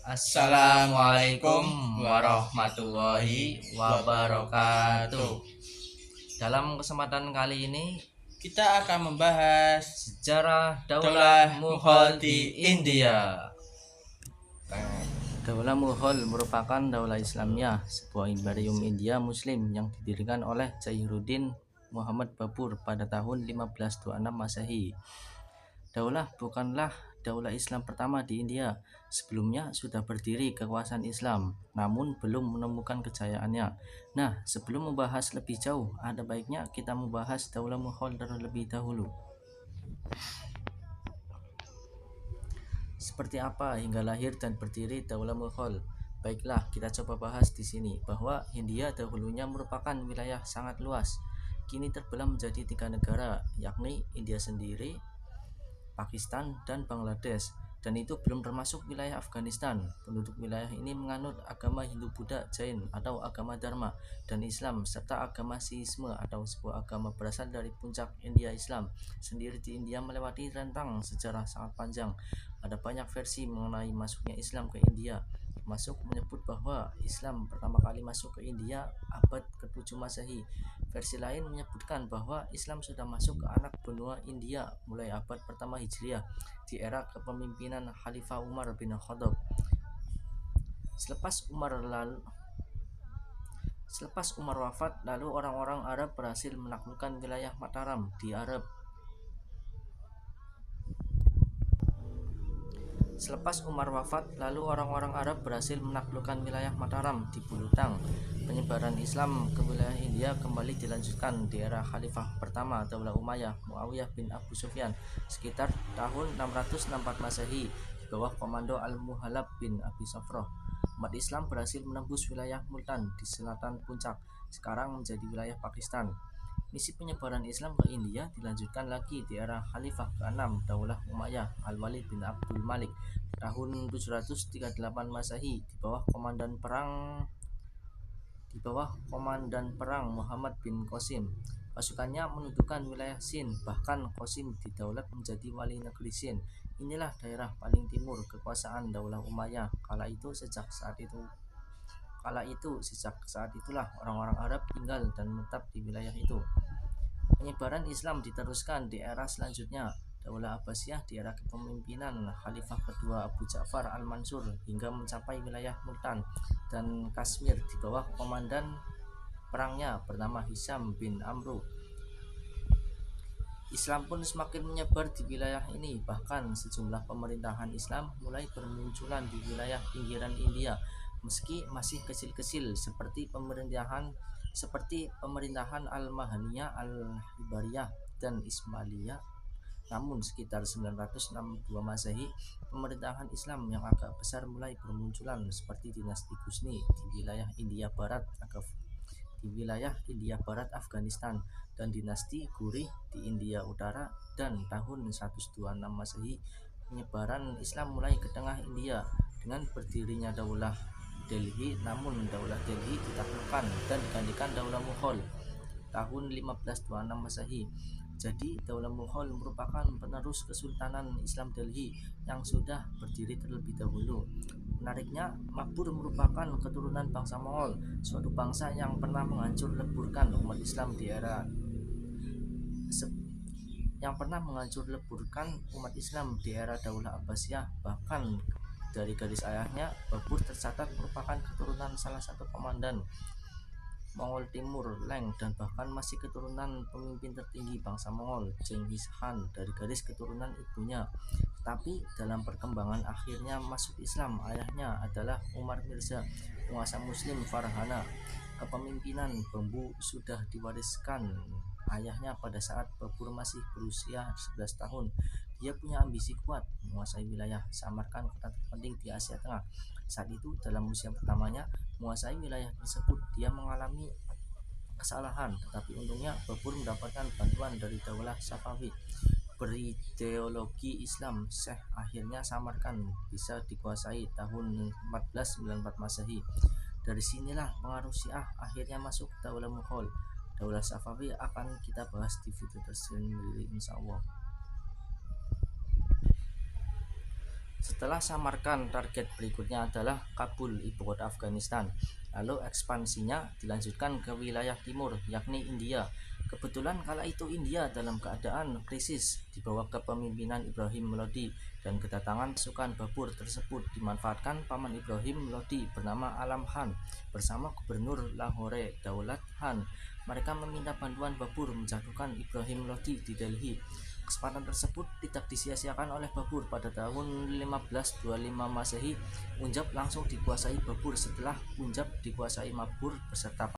Assalamualaikum warahmatullahi wabarakatuh. Dalam kesempatan kali ini kita akan membahas sejarah Daulah Daulah Mughal Mughal di di India. Daulah Mughal merupakan daulah Islamiyah, sebuah imperium India Muslim yang didirikan oleh Jairuddin Muhammad Babur pada tahun 1526 Masehi. Daulah bukanlah daulah Islam pertama di India. Sebelumnya sudah berdiri kekuasaan Islam, namun belum menemukan kejayaannya. Nah, sebelum membahas lebih jauh, ada baiknya kita membahas Daulah Mughal terlebih dahulu. Seperti apa hingga lahir dan berdiri Daulah Mughal? Baiklah, kita coba bahas di sini bahwa India dahulunya merupakan wilayah sangat luas. Kini terbelah menjadi 3 negara, yakni India sendiri, Pakistan, dan Bangladesh, dan itu belum termasuk wilayah Afghanistan. Penduduk wilayah ini menganut agama Hindu, Buddha, Jain atau agama Dharma, dan Islam, serta agama Sikhisme atau sebuah agama berasal dari puncak India. Islam sendiri di India melewati rentang sejarah sangat panjang. Ada banyak versi mengenai masuknya Islam ke India, termasuk menyebut bahwa Islam pertama kali masuk ke India abad ke-7 Masehi. Versi lain menyebutkan bahwa Islam sudah masuk ke anak benua India mulai abad pertama Hijriah di era kepemimpinan Khalifah Umar bin Khattab. Selepas Umar wafat, lalu orang-orang Arab berhasil menaklukkan wilayah Mataram di Arab. Bulutang. Penyebaran Islam ke wilayah India kembali dilanjutkan di era Khalifah pertama Daulah Umayyah Muawiyah bin Abu Sufyan sekitar tahun 664 Masehi di bawah komando Al-Muhallab bin Abi Safrah. Umat Islam berhasil menembus wilayah Multan di selatan puncak, sekarang menjadi wilayah Pakistan. Misi penyebaran Islam ke India dilanjutkan lagi di era Khalifah ke-6 Daulah Umayyah Al-Walid bin Abdul Malik tahun 738 Masehi di bawah komandan perang Muhammad bin Qasim. Pasukannya mendudukan wilayah Sind, bahkan Qasim didaulat menjadi wali negeri Sind. Inilah daerah paling timur kekuasaan Daulah Umayyah. Kala itu sejak saat itulah orang-orang Arab tinggal dan menetap di wilayah itu. Penyebaran Islam diteruskan di era selanjutnya, Daulah Abbasiyah di era kepemimpinan Khalifah kedua Abu Ja'far Al-Mansur hingga mencapai wilayah Multan dan Kashmir di bawah komandan perangnya bernama Hisham bin Amru. Islam pun semakin menyebar di wilayah ini, bahkan sejumlah pemerintahan Islam mulai bermunculan di wilayah pinggiran India, meski masih kecil-kecil seperti pemerintahan Al-Mahaniyah, Al-Hibariyah, dan Ismailiyah. Namun sekitar 962 Masehi, pemerintahan Islam yang agak besar mulai bermunculan seperti dinasti Ghuzni di wilayah India Barat Afghanistan, dan dinasti Ghuri di India Utara. Dan tahun 126 Masehi, penyebaran Islam mulai ke tengah India dengan berdirinya Daulah Delhi. Namun Daulah Delhi ditaklukkan dan digantikan Daulah Mughal tahun 1526 Masehi. Jadi Daulah Mughal merupakan penerus Kesultanan Islam Delhi yang sudah berdiri terlebih dahulu. Menariknya, Mabur merupakan keturunan bangsa Mongol, suatu bangsa yang pernah menghancur leburkan umat Islam di era Daulah Abbasiyah. Bahkan dari garis ayahnya, Babur tercatat merupakan keturunan salah satu komandan Mongol Timur Leng, dan bahkan masih keturunan pemimpin tertinggi bangsa Mongol, Genghis Khan, dari garis keturunan ibunya. Tapi dalam perkembangan akhirnya masuk Islam, ayahnya adalah Umar Mirza, penguasa Muslim Farhana. Kepemimpinan Bambu sudah diwariskan ayahnya pada saat Babur masih berusia 11 tahun. Dia punya ambisi kuat menguasai wilayah Samarkand, kota terpenting di Asia Tengah. Saat itu dalam usia pertamanya menguasai wilayah tersebut, dia mengalami kesalahan, tetapi untungnya Babur mendapatkan bantuan dari Daulah Safawi berideologi Islam Syekh. Akhirnya Samarkand bisa dikuasai tahun 1494 Masehi. Dari sinilah pengaruh Syiah akhirnya masuk Daulah Mughal. Daulah Safawi akan kita bahas di video tersendiri insyaallah. Setelah Samarkand, target berikutnya adalah Kabul, ibu kota Afghanistan. Lalu ekspansinya dilanjutkan ke wilayah timur, yakni India. Kebetulan kala itu India dalam keadaan krisis di bawah kepemimpinan Ibrahim Lodi, dan kedatangan pasukan Babur tersebut dimanfaatkan paman Ibrahim Lodi bernama Alam Khan bersama Gubernur Lahore Daulat Khan. Mereka meminta bantuan Babur menjatuhkan Ibrahim Lodi di Delhi. Kesempatan tersebut tidak disia-siakan oleh Babur. Pada tahun 1525 Masehi, Punjab langsung dikuasai Babur setelah Punjab dikuasai Mabur beserta